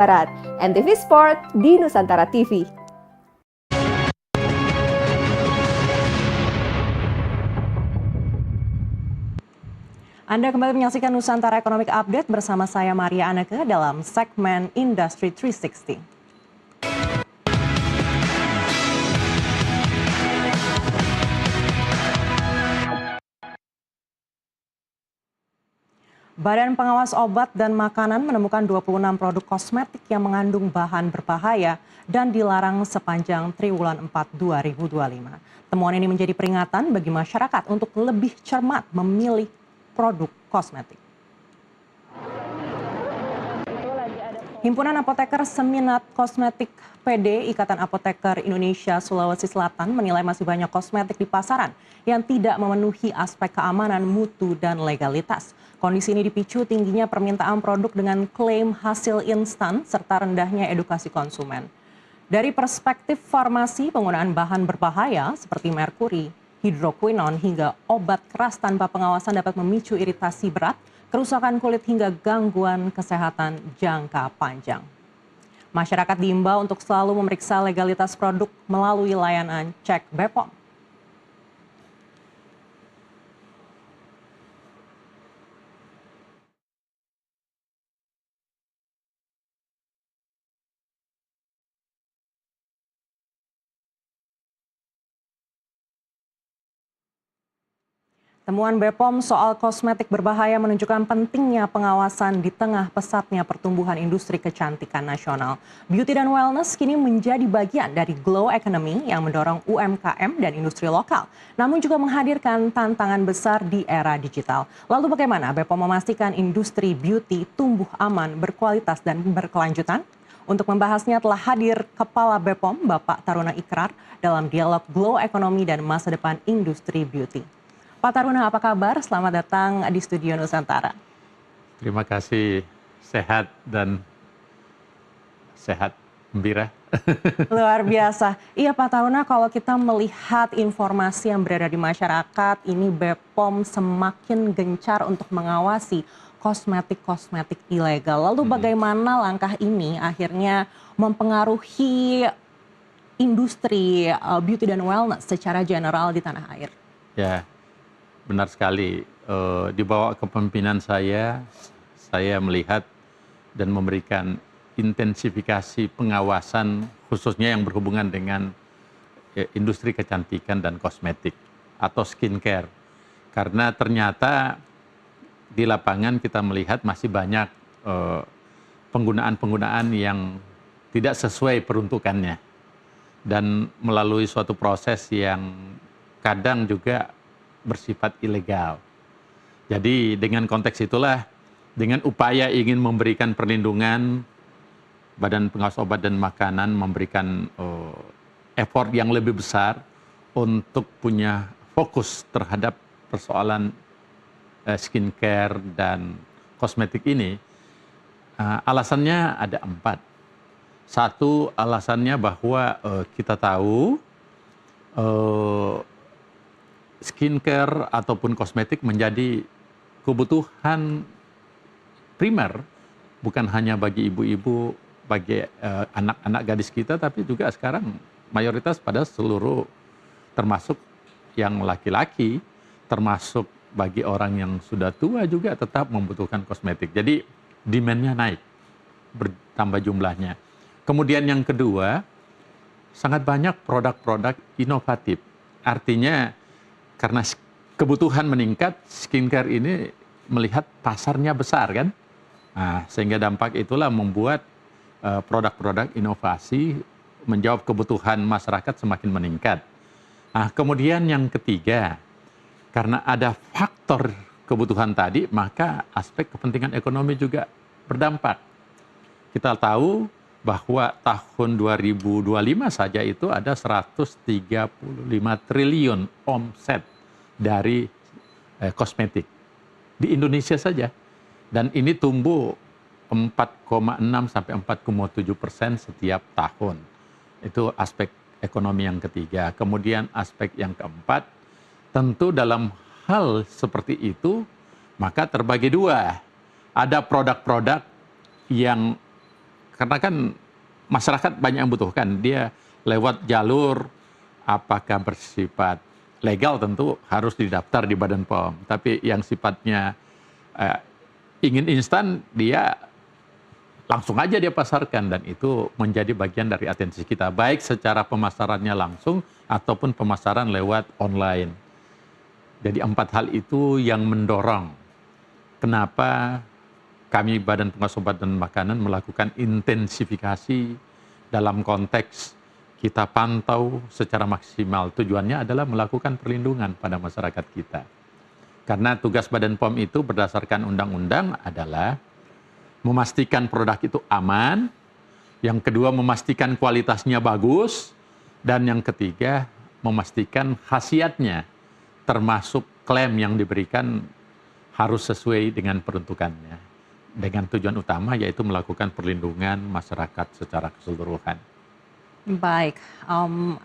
Barat. NTV Sport di Nusantara TV. Anda kembali menyaksikan Nusantara Economic Update bersama saya Maria Anneke dalam segmen Industry 360. Badan Pengawas Obat dan Makanan menemukan 26 produk kosmetik yang mengandung bahan berbahaya dan dilarang sepanjang triwulan 4 2025. Temuan ini menjadi peringatan bagi masyarakat untuk lebih cermat memilih produk kosmetik. Himpunan Apoteker Seminat Kosmetik PD Ikatan Apoteker Indonesia Sulawesi Selatan menilai masih banyak kosmetik di pasaran yang tidak memenuhi aspek keamanan, mutu, dan legalitas. Kondisi ini dipicu tingginya permintaan produk dengan klaim hasil instan serta rendahnya edukasi konsumen. Dari perspektif farmasi, penggunaan bahan berbahaya seperti merkuri, hidroquinon hingga obat keras tanpa pengawasan dapat memicu iritasi berat, kerusakan kulit hingga gangguan kesehatan jangka panjang. Masyarakat diimbau untuk selalu memeriksa legalitas produk melalui layanan cek BPOM. Temuan BPOM soal kosmetik berbahaya menunjukkan pentingnya pengawasan di tengah pesatnya pertumbuhan industri kecantikan nasional. Beauty dan wellness kini menjadi bagian dari glow economy yang mendorong UMKM dan industri lokal, namun juga menghadirkan tantangan besar di era digital. Lalu bagaimana BPOM memastikan industri beauty tumbuh aman, berkualitas, dan berkelanjutan? Untuk membahasnya telah hadir Kepala BPOM Bapak Taruna Ikrar dalam dialog glow economy dan masa depan industri beauty. Pak Taruna, apa kabar? Selamat datang di Studio Nusantara. Terima kasih, sehat dan sehat gembira. Luar biasa. Iya Pak Taruna, kalau kita melihat informasi yang beredar di masyarakat, ini BPOM semakin gencar untuk mengawasi kosmetik-kosmetik ilegal. Lalu bagaimana langkah ini akhirnya mempengaruhi industri beauty dan wellness secara general di tanah air? Ya, benar sekali. Di bawah kepemimpinan saya melihat dan memberikan intensifikasi pengawasan khususnya yang berhubungan dengan industri kecantikan dan kosmetik atau skincare. Karena ternyata di lapangan kita melihat masih banyak penggunaan-penggunaan yang tidak sesuai peruntukannya. Dan melalui suatu proses yang kadang juga bersifat ilegal. Jadi dengan konteks itulah, dengan upaya ingin memberikan perlindungan, Badan Pengawas Obat dan Makanan memberikan effort yang lebih besar untuk punya fokus terhadap persoalan skincare dan kosmetik ini. Alasannya ada 4. Satu, alasannya bahwa kita tahu skincare ataupun kosmetik menjadi kebutuhan primer, bukan hanya bagi ibu-ibu, bagi anak-anak gadis kita, tapi juga sekarang mayoritas pada seluruh, termasuk yang laki-laki, termasuk bagi orang yang sudah tua juga tetap membutuhkan kosmetik. Jadi demand-nya naik, bertambah jumlahnya. Kemudian yang kedua, sangat banyak produk-produk inovatif. Artinya karena kebutuhan meningkat, skincare ini melihat pasarnya besar kan. Nah, sehingga dampak itulah membuat produk-produk inovasi menjawab kebutuhan masyarakat semakin meningkat. Nah, kemudian yang ketiga, karena ada faktor kebutuhan tadi, maka aspek kepentingan ekonomi juga berdampak. Kita tahu bahwa tahun 2025 saja itu ada 135 triliun omset dari kosmetik di Indonesia saja, dan ini tumbuh 4,6 sampai 4,7% setiap tahun. Itu aspek ekonomi yang ketiga. Kemudian aspek yang keempat, tentu dalam hal seperti itu maka terbagi dua. Ada produk-produk yang karena kan masyarakat banyak yang butuhkan. Dia lewat jalur apakah bersifat legal tentu harus didaftar di Badan POM. Tapi yang sifatnya ingin instan, dia langsung aja dia pasarkan, dan itu menjadi bagian dari atensi kita, baik secara pemasarannya langsung ataupun pemasaran lewat online. Jadi 4 hal itu yang mendorong kenapa kami Badan Pengawas Obat dan Makanan melakukan intensifikasi dalam konteks kita pantau secara maksimal. Tujuannya adalah melakukan perlindungan pada masyarakat kita. Karena tugas Badan POM itu berdasarkan undang-undang adalah memastikan produk itu aman, yang kedua memastikan kualitasnya bagus, dan yang ketiga memastikan khasiatnya, termasuk klaim yang diberikan harus sesuai dengan peruntukannya. Dengan tujuan utama yaitu melakukan perlindungan masyarakat secara keseluruhan. Baik,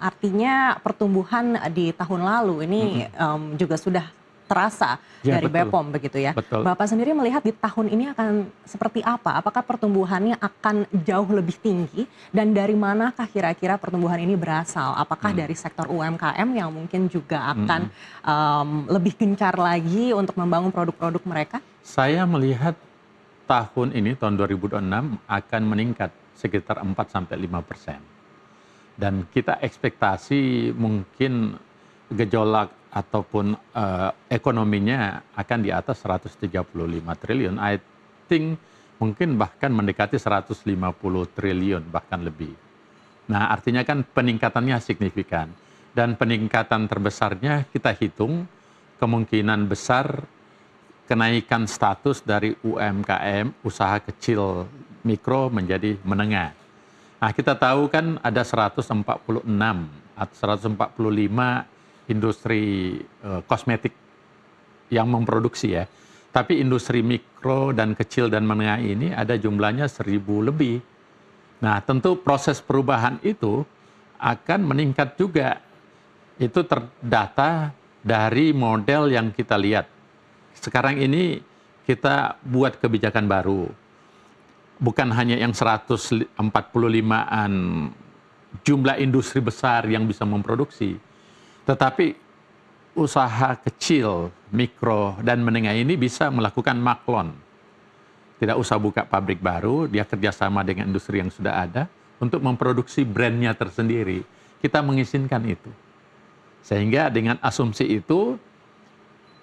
artinya pertumbuhan di tahun lalu ini juga sudah terasa Ya, dari betul. BPOM begitu ya. Betul. Bapak sendiri melihat di tahun ini akan seperti apa? Apakah pertumbuhannya akan jauh lebih tinggi, dan dari manakah kira-kira pertumbuhan ini berasal? Apakah dari sektor UMKM yang mungkin juga akan lebih gencar lagi untuk membangun produk-produk mereka? Saya melihat tahun ini, tahun 2026 akan meningkat sekitar 4-5%. Dan kita ekspektasi mungkin gejolak ataupun ekonominya akan di atas 135 triliun. I think mungkin bahkan mendekati 150 triliun, bahkan lebih. Nah, artinya kan peningkatannya signifikan. Dan peningkatan terbesarnya kita hitung kemungkinan besar kenaikan status dari UMKM, usaha kecil mikro menjadi menengah. Nah, kita tahu kan ada 146 atau 145 industri kosmetik yang memproduksi ya. Tapi industri mikro dan kecil dan menengah ini ada jumlahnya 1.000 lebih. Nah, tentu proses perubahan itu akan meningkat juga. Itu terdata dari model yang kita lihat. Sekarang ini kita buat kebijakan baru. Bukan hanya yang 145-an jumlah industri besar yang bisa memproduksi. Tetapi usaha kecil, mikro, dan menengah ini bisa melakukan maklon. Tidak usah buka pabrik baru, dia kerjasama dengan industri yang sudah ada untuk memproduksi brandnya tersendiri. Kita mengizinkan itu. Sehingga dengan asumsi itu,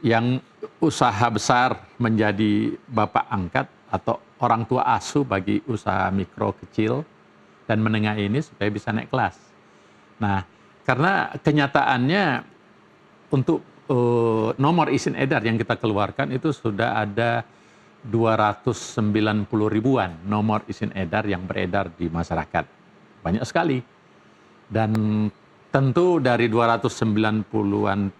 yang usaha besar menjadi bapak angkat atau orang tua asuh bagi usaha mikro, kecil, dan menengah ini supaya bisa naik kelas. Nah, karena kenyataannya untuk nomor izin edar yang kita keluarkan itu sudah ada 290 ribuan nomor izin edar yang beredar di masyarakat. Banyak sekali. Dan tentu dari 290-an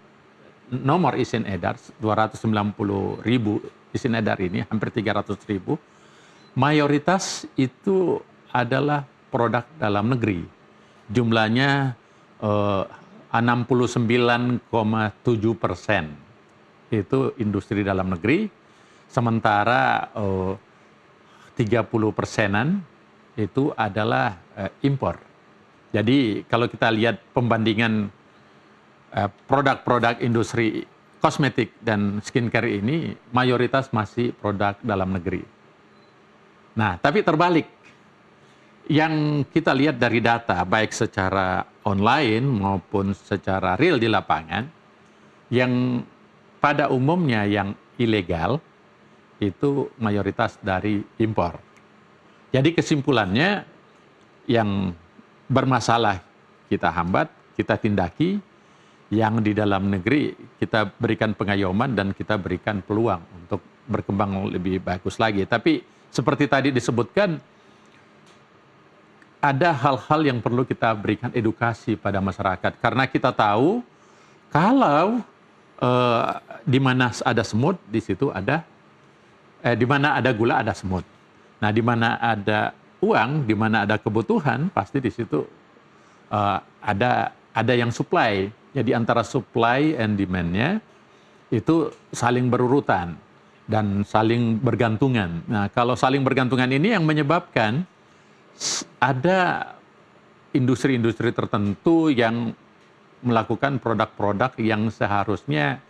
nomor izin edar, 290 ribu izin edar ini, hampir 300 ribu, mayoritas itu adalah produk dalam negeri. Jumlahnya 69,7% itu industri dalam negeri, sementara 30%-an itu adalah impor. Jadi kalau kita lihat pembandingan produk-produk industri kosmetik dan skincare ini, mayoritas masih produk dalam negeri. Nah, tapi terbalik. Yang kita lihat dari data, baik secara online maupun secara real di lapangan, yang pada umumnya yang ilegal, itu mayoritas dari impor. Jadi kesimpulannya, yang bermasalah kita hambat, kita tindaki, yang di dalam negeri kita berikan pengayoman dan kita berikan peluang untuk berkembang lebih bagus lagi. Tapi seperti tadi disebutkan, ada hal-hal yang perlu kita berikan edukasi pada masyarakat. Karena kita tahu kalau di mana ada semut, di situ ada, di mana ada gula ada semut. Nah, di mana ada uang, di mana ada kebutuhan, pasti di situ ada yang supply. Jadi antara supply and demand-nya itu saling berurutan dan saling bergantungan. Nah, kalau saling bergantungan ini yang menyebabkan ada industri-industri tertentu yang melakukan produk-produk yang seharusnya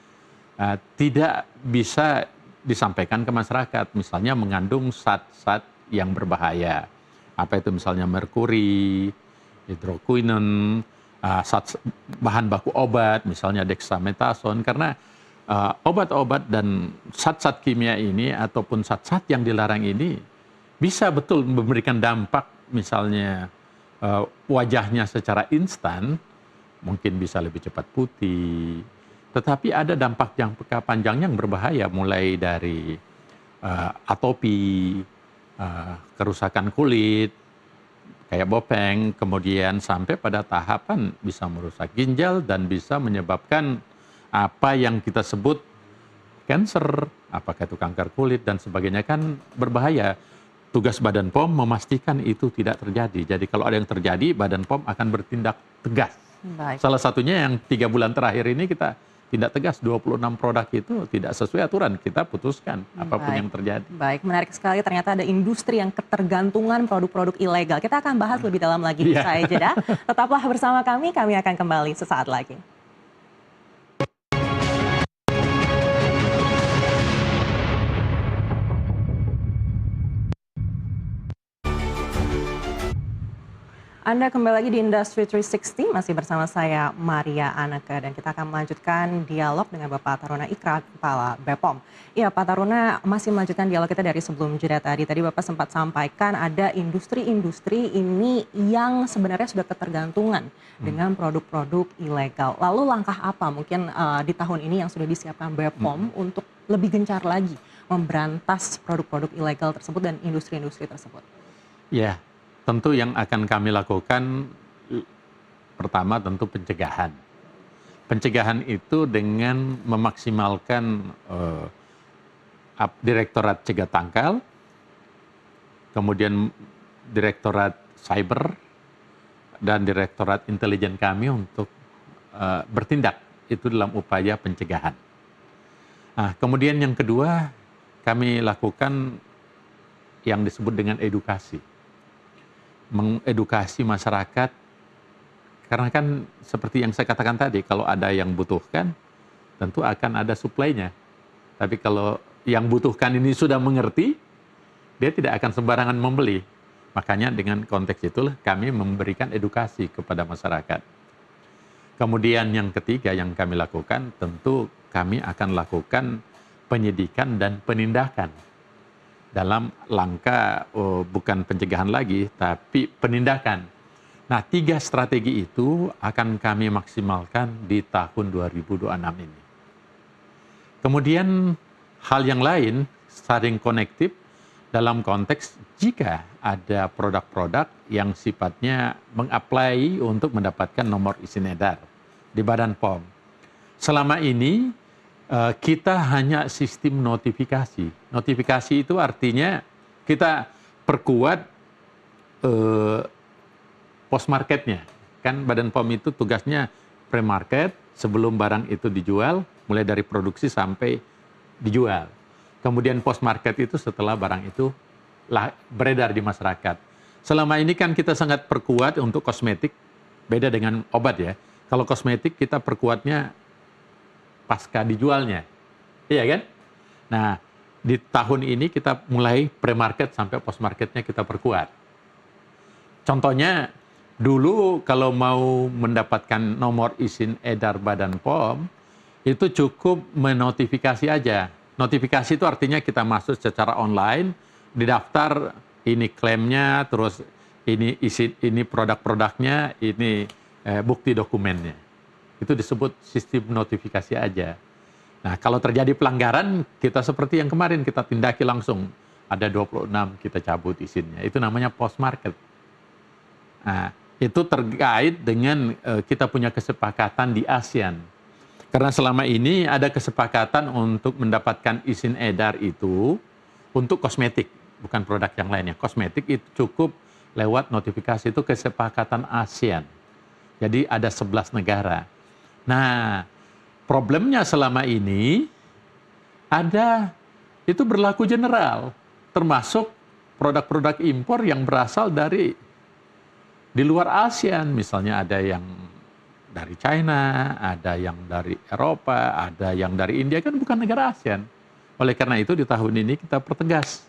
tidak bisa disampaikan ke masyarakat. Misalnya mengandung zat-zat yang berbahaya. Apa itu misalnya merkuri, hidroquinone, bahan baku obat, misalnya dexamethasone. Karena obat-obat dan zat-zat kimia ini ataupun zat-zat yang dilarang ini bisa betul memberikan dampak, misalnya wajahnya secara instan, mungkin bisa lebih cepat putih. Tetapi ada dampak jangka panjang yang berbahaya, mulai dari atopi, kerusakan kulit, kayak bopeng, kemudian sampai pada tahapan bisa merusak ginjal dan bisa menyebabkan apa yang kita sebut kanker, apakah itu kanker kulit dan sebagainya, kan berbahaya. Tugas Badan POM memastikan itu tidak terjadi. Jadi kalau ada yang terjadi, Badan POM akan bertindak tegas. Baik. Salah satunya yang 3 bulan terakhir ini kita tindak tegas, 26 produk itu tidak sesuai aturan, kita putuskan apapun yang terjadi. Baik, menarik sekali, ternyata ada industri yang ketergantungan produk-produk ilegal. Kita akan bahas lebih dalam lagi usai jeda. Tetaplah bersama kami akan kembali sesaat lagi. Anda kembali lagi di Industri 360, masih bersama saya Maria Aneka, dan kita akan melanjutkan dialog dengan Bapak Taruna Ikrar, Kepala BPOM. Iya, Pak Taruna, masih melanjutkan dialog kita dari sebelum jeda tadi. Tadi Bapak sempat sampaikan ada industri-industri ini yang sebenarnya sudah ketergantungan dengan produk-produk ilegal. Lalu langkah apa mungkin di tahun ini yang sudah disiapkan BPOM untuk lebih gencar lagi memberantas produk-produk ilegal tersebut dan industri-industri tersebut? Ya. Tentu yang akan kami lakukan pertama tentu pencegahan. Pencegahan itu dengan memaksimalkan Direktorat Cegah Tangkal, kemudian Direktorat Cyber, dan Direktorat Intelijen kami untuk bertindak itu dalam upaya pencegahan. Nah, kemudian yang kedua kami lakukan yang disebut dengan edukasi. Mengedukasi masyarakat, karena kan seperti yang saya katakan tadi, kalau ada yang butuhkan, tentu akan ada suplainya. Tapi kalau yang butuhkan ini sudah mengerti, dia tidak akan sembarangan membeli. Makanya dengan konteks itulah kami memberikan edukasi kepada masyarakat. Kemudian yang ketiga yang kami lakukan, tentu kami akan lakukan penyidikan dan penindakan. Dalam langkah bukan pencegahan lagi, tapi penindakan. Nah, 3 strategi itu akan kami maksimalkan di tahun 2026 ini. Kemudian hal yang lain, saling konektif dalam konteks jika ada produk-produk yang sifatnya mengapply untuk mendapatkan nomor izin edar di Badan POM. Selama ini kita hanya sistem notifikasi. Notifikasi itu artinya kita perkuat post marketnya. Kan Badan POM itu tugasnya pre-market, sebelum barang itu dijual, mulai dari produksi sampai dijual. Kemudian post market itu setelah barang itu beredar di masyarakat. Selama ini kan kita sangat perkuat untuk kosmetik, beda dengan obat ya. Kalau kosmetik kita perkuatnya pasca dijualnya, iya kan? Nah, di tahun ini kita mulai pre-market sampai post-marketnya kita perkuat. Contohnya, dulu kalau mau mendapatkan nomor izin edar Badan POM, itu cukup menotifikasi aja. Notifikasi itu artinya kita masuk secara online, didaftar, ini klaimnya, terus ini isi, ini produk-produknya, ini bukti dokumennya. Itu disebut sistem notifikasi aja. Nah, kalau terjadi pelanggaran, kita seperti yang kemarin, kita tindaki langsung. Ada 26, kita cabut izinnya. Itu namanya post market. Nah, itu terkait dengan kita punya kesepakatan di ASEAN. Karena selama ini ada kesepakatan untuk mendapatkan izin edar itu untuk kosmetik, bukan produk yang lainnya. Kosmetik itu cukup lewat notifikasi, itu kesepakatan ASEAN. Jadi ada 11 negara. Nah, problemnya selama ini itu berlaku general, termasuk produk-produk impor yang berasal dari Di luar ASEAN misalnya ada yang dari China, ada yang dari Eropa, ada yang dari India, kan bukan negara ASEAN. Oleh karena itu di tahun ini kita pertegas,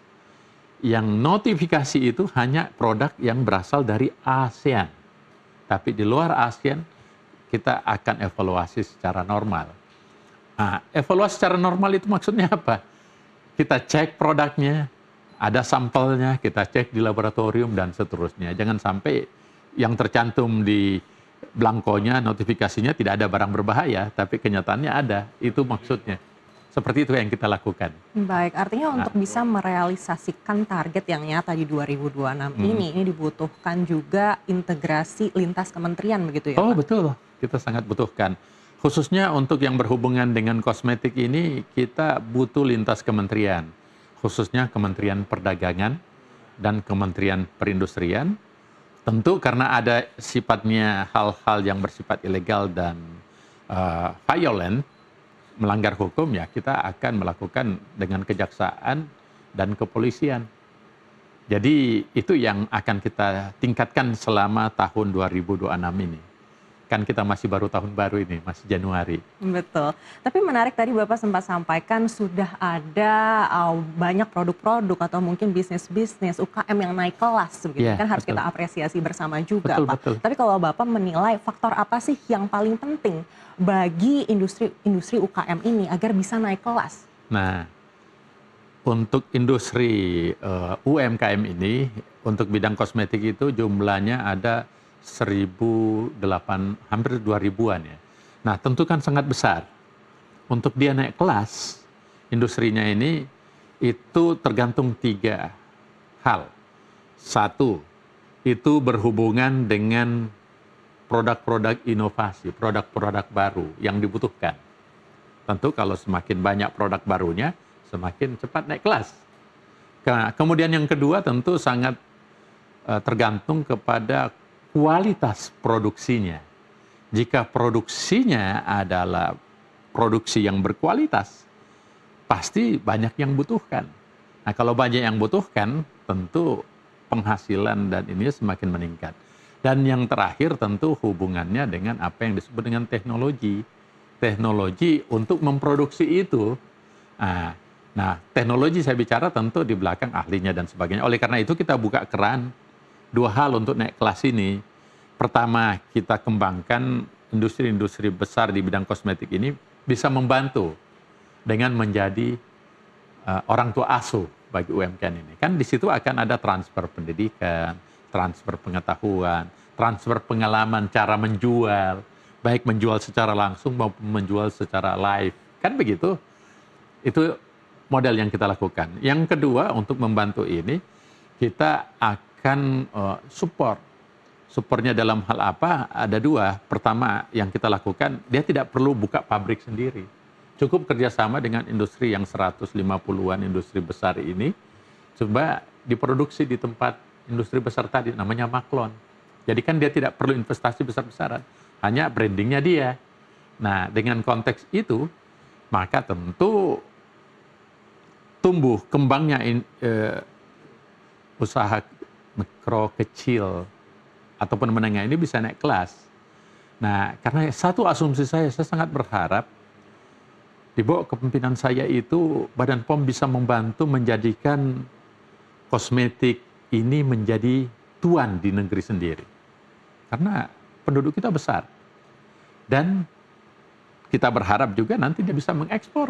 yang notifikasi itu hanya produk yang berasal dari ASEAN. Tapi di luar ASEAN kita akan evaluasi secara normal. Nah, evaluasi secara normal itu maksudnya apa? Kita cek produknya, ada sampelnya, kita cek di laboratorium dan seterusnya. Jangan sampai yang tercantum di belangkonya, notifikasinya tidak ada barang berbahaya, tapi kenyataannya ada. Itu maksudnya. Seperti itu yang kita lakukan. Baik, artinya untuk bisa merealisasikan target yang nyata di 2026 ini dibutuhkan juga integrasi lintas kementerian begitu ya, Oh Pak? betul, kita sangat butuhkan. Khususnya untuk yang berhubungan dengan kosmetik ini, kita butuh lintas kementerian. Khususnya Kementerian Perdagangan dan Kementerian Perindustrian. Tentu karena ada sifatnya hal-hal yang bersifat ilegal dan violent, melanggar hukum, ya kita akan melakukan dengan kejaksaan dan kepolisian. Jadi itu yang akan kita tingkatkan selama tahun 2026 ini. Kan kita masih baru tahun baru ini, masih Januari. Betul. Tapi menarik tadi Bapak sempat sampaikan sudah ada banyak produk-produk atau mungkin bisnis-bisnis UKM yang naik kelas begitu. Iya, Kan harus betul. kita apresiasi bersama juga, Betul, Pak. betul. Tapi kalau Bapak menilai faktor apa sih yang paling penting bagi industri UKM ini agar bisa naik kelas? Nah, untuk industri UMKM ini, untuk bidang kosmetik itu jumlahnya ada 1.008, hampir 2.000-an ya. Nah, tentu kan sangat besar. Untuk dia naik kelas, industrinya ini itu tergantung 3 hal. 1, itu berhubungan dengan produk-produk inovasi, produk-produk baru yang dibutuhkan. Tentu kalau semakin banyak produk barunya, semakin cepat naik kelas. Kemudian yang kedua tentu sangat tergantung kepada kualitas produksinya. Jika produksinya adalah produksi yang berkualitas, pasti banyak yang butuhkan. Nah, kalau banyak yang butuhkan, tentu penghasilan dan ini semakin meningkat. Dan yang terakhir tentu hubungannya dengan apa yang disebut dengan teknologi. Teknologi untuk memproduksi itu. Nah, teknologi saya bicara tentu di belakang ahlinya dan sebagainya. Oleh karena itu kita buka keran 2 hal untuk naik kelas ini. Pertama, kita kembangkan industri-industri besar di bidang kosmetik ini bisa membantu dengan menjadi orang tua asuh bagi UMKM ini. Kan di situ akan ada transfer pendidikan, transfer pengetahuan, transfer pengalaman cara menjual, baik menjual secara langsung maupun menjual secara live. Kan begitu? Itu model yang kita lakukan. Yang kedua, untuk membantu ini, kita akan support. Supportnya dalam hal apa? Ada 2. Pertama, yang kita lakukan, dia tidak perlu buka pabrik sendiri. Cukup kerjasama dengan industri yang 150-an industri besar ini, coba diproduksi di tempat industri besar tadi, namanya Maklon. Jadi kan dia tidak perlu investasi besar-besaran, hanya brandingnya dia. Nah, dengan konteks itu, maka tentu tumbuh kembangnya usaha mikro kecil ataupun menengah ini bisa naik kelas. Nah, karena satu asumsi saya sangat berharap di bawah kepemimpinan saya itu Badan POM bisa membantu menjadikan kosmetik ini menjadi tuan di negeri sendiri. Karena penduduk kita besar. Dan kita berharap juga nanti dia bisa mengekspor.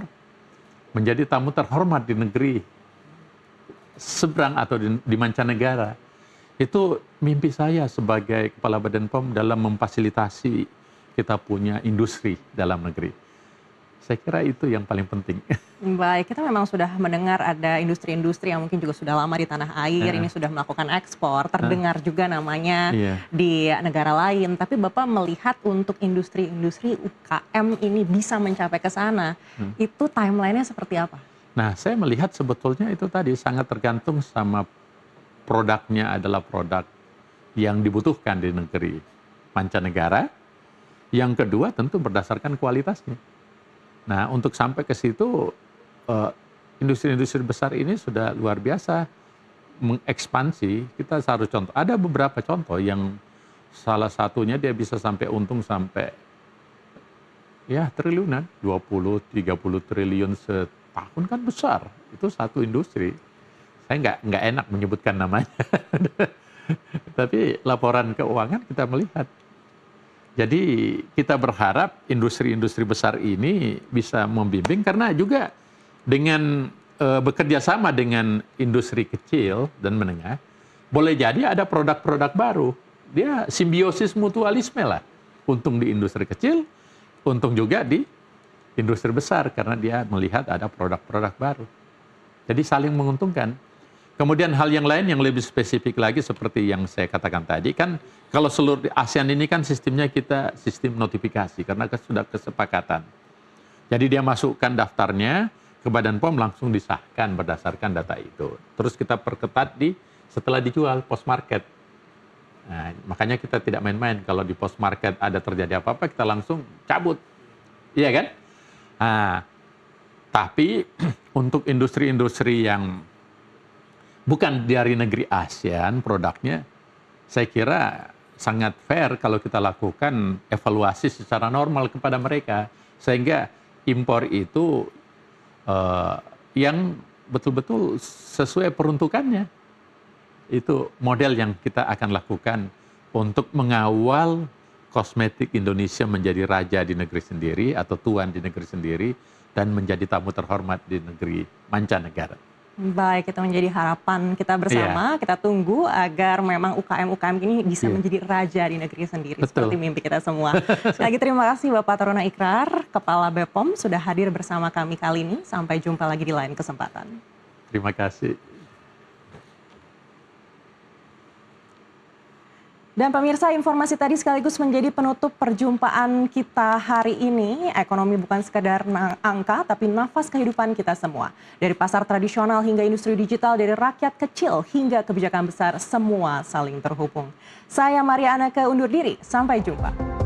Menjadi tamu terhormat di negeri seberang atau di mancanegara. Itu mimpi saya sebagai Kepala Badan POM dalam memfasilitasi kita punya industri dalam negeri. Saya kira itu yang paling penting. Baik, kita memang sudah mendengar ada industri-industri yang mungkin juga sudah lama di tanah air, ini sudah melakukan ekspor, terdengar juga namanya di negara lain. Tapi Bapak melihat untuk industri-industri UKM ini bisa mencapai ke sana, itu timeline-nya seperti apa? Nah, saya melihat sebetulnya itu tadi sangat tergantung sama produknya adalah produk yang dibutuhkan di negeri mancanegara. Yang kedua tentu berdasarkan kualitasnya. Nah, untuk sampai ke situ, industri-industri besar ini sudah luar biasa mengekspansi. Kita harus contoh. Ada beberapa contoh yang salah satunya dia bisa sampai untung sampai ya triliunan, 20-30 triliun setahun kan besar. Itu satu industri. Saya nggak enak menyebutkan namanya. Tapi laporan keuangan kita melihat. Jadi kita berharap industri-industri besar ini bisa membimbing karena juga dengan bekerja sama dengan industri kecil dan menengah, boleh jadi ada produk-produk baru. Dia simbiosis mutualisme lah. Untung di industri kecil, untung juga di industri besar karena dia melihat ada produk-produk baru. Jadi saling menguntungkan. Kemudian hal yang lain yang lebih spesifik lagi seperti yang saya katakan tadi kan kalau seluruh ASEAN ini kan sistemnya kita sistem notifikasi karena sudah kesepakatan. Jadi dia masukkan daftarnya ke Badan POM langsung disahkan berdasarkan data itu. Terus kita perketat setelah dijual post market. Nah, makanya kita tidak main-main kalau di post market ada terjadi apa-apa kita langsung cabut. Iya kan? Nah, tapi untuk industri-industri yang bukan dari negeri ASEAN produknya, saya kira sangat fair kalau kita lakukan evaluasi secara normal kepada mereka. Sehingga impor itu yang betul-betul sesuai peruntukannya. Itu model yang kita akan lakukan untuk mengawal kosmetik Indonesia menjadi raja di negeri sendiri atau tuan di negeri sendiri dan menjadi tamu terhormat di negeri mancanegara. Baik, itu menjadi harapan kita bersama. Kita tunggu agar memang UKM-UKM ini bisa menjadi raja di negeri sendiri. Betul. Seperti mimpi kita semua. Sekali lagi terima kasih Bapak Taruna Ikrar, Kepala BPOM sudah hadir bersama kami kali ini. Sampai jumpa lagi di lain kesempatan. Terima kasih. Dan pemirsa, informasi tadi sekaligus menjadi penutup perjumpaan kita hari ini. Ekonomi bukan sekedar angka, tapi nafas kehidupan kita semua. Dari pasar tradisional hingga industri digital, dari rakyat kecil hingga kebijakan besar, semua saling terhubung. Saya Mariana undur diri, sampai jumpa.